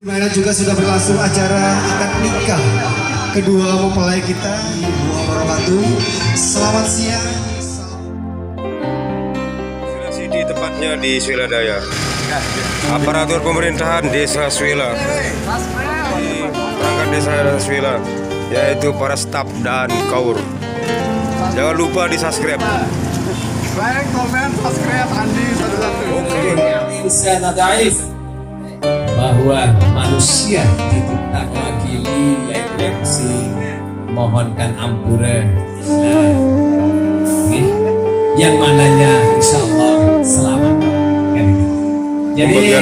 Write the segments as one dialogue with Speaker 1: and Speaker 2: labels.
Speaker 1: Dimana juga sudah berlangsung acara akad nikah kedua mempelai kita, Ibu Wabarakatuh. Selamat siang.
Speaker 2: Di tepatnya di Suela Daya. Aparatur pemerintahan Desa Suela, di perangkat Desa Suela, yaitu para staf dan kaur. Jangan lupa di subscribe.
Speaker 3: Like, komen, subscribe, Andi satu-satu.
Speaker 4: Bahwa manusia diciptakan lagi mohonkan ampura yang mananya insya Allah selamat. Jadi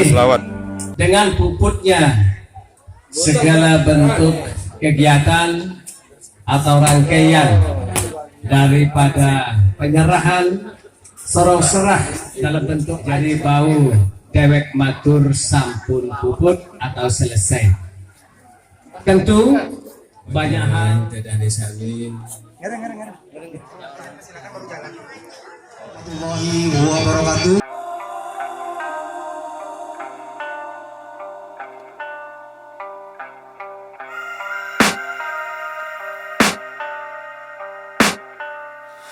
Speaker 4: dengan puputnya segala bentuk kegiatan atau rangkaian daripada penyerahan sorong serah dalam bentuk jadi bau dewek matur sampun puput atau selesai. Tentu banyak hal dari salin.
Speaker 1: Warahmatullahi wabarakatuh.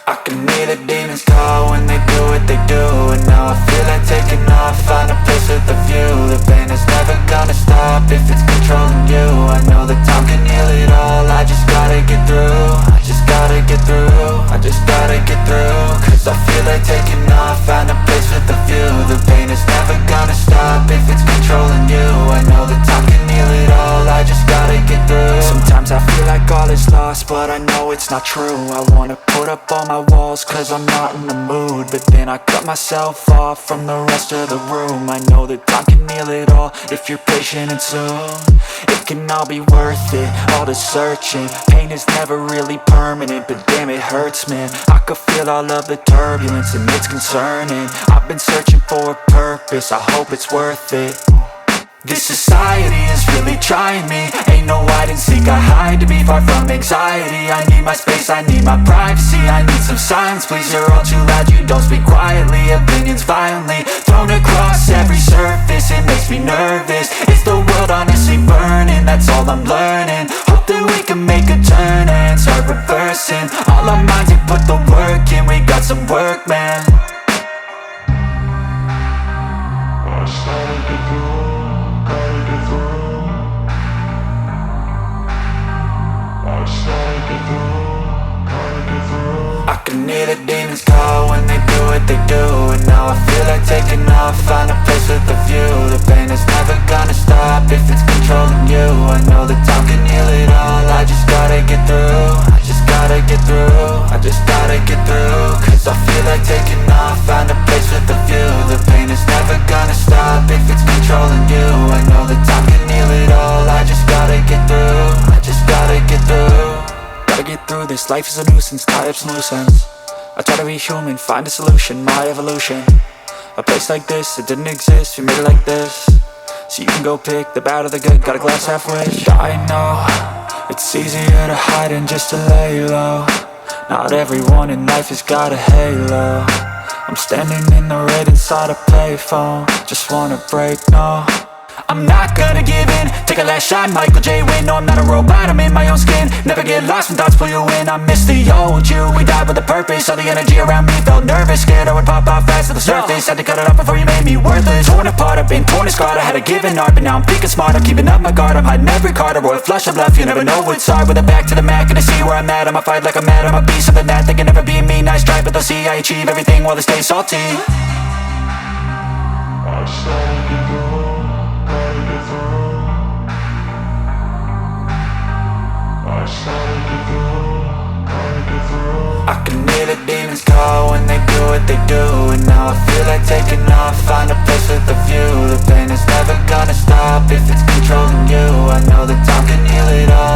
Speaker 5: I can hear the demons call when they do what they do. And now I feel like taking off, find a place with a view. The pain is never gonna stop if it's controlling you. I know that time can heal it all, I just gotta get through. I just gotta get through, I just gotta get through. Cause I feel like taking off, find a place with a view. The pain is never gonna stop if it's controlling you. I know that time can heal it all, I just gotta get through. Sometimes I feel like all is lost, but I know it's not true. I wanna put up all my walls cause I'm not in the mood, but then I cut myself off from the rest of the room. I know that time can heal it all if you're patient and soon it can all be worth it, all the searching. Pain is never really permanent, but damn it hurts, man. I could feel all of the turbulence and it's concerning. I've been searching for a purpose, I hope it's worth it. This society is really trying me. Ain't no hide and seek, I hide to be far from anxiety. I need my space, I need my privacy. I need some silence, please, you're all too loud. You don't speak quietly, opinions violently thrown across every surface. It makes me nervous, it's the world honestly burning. That's all I'm learning, hope that we can make a turn and start reversing. All our minds, we put the work in, we got some work, man. I can hear the demons call when they do what they do. And now I feel like taking off, find a place with a view. The pain is never gonna stop if it's controlling you. I know that time can heal it all, I just gotta get through. I just gotta get through, I just gotta get through. Cause I feel like taking off, find a place with a view. The pain is never gonna stop if it's controlling you. I know that time can heal it all, I just gotta get through. I just gotta get through. Gotta get through this, life is a nuisance, tie up some loose ends. I try to be human, find a solution, my evolution. A place like this, it didn't exist, we made it like this. So you can go pick the bad or the good, got a glass halfway. I know, it's easier to hide than just to lay low. Not everyone in life has got a halo. I'm standing in the red inside a payphone, just wanna break, no. I'm not gonna give in, take a last shot, Michael J. Win. No, I'm not a robot, I'm in my own skin. Never get lost when thoughts pull you in. I miss the old you, we died with a purpose. All the energy around me felt nervous, scared I would pop off fast to the surface. Had to cut it off before you made me worthless. Torn apart, I've been torn and scarred. I had a given art, but now I'm thinking smart. I'm keeping up my guard, I'm hiding every card. A royal flush of left, you never know what's hard. With a back to the mat, gonna see where I'm at. I'ma fight like I'm mad, I'ma be something that they can never be me. Nice try, but they'll see I achieve everything while they stay salty. I can hear the demons call when they do what they do. And now I feel like taking off, find a place with a view. The pain is never gonna stop if it's controlling you. I know that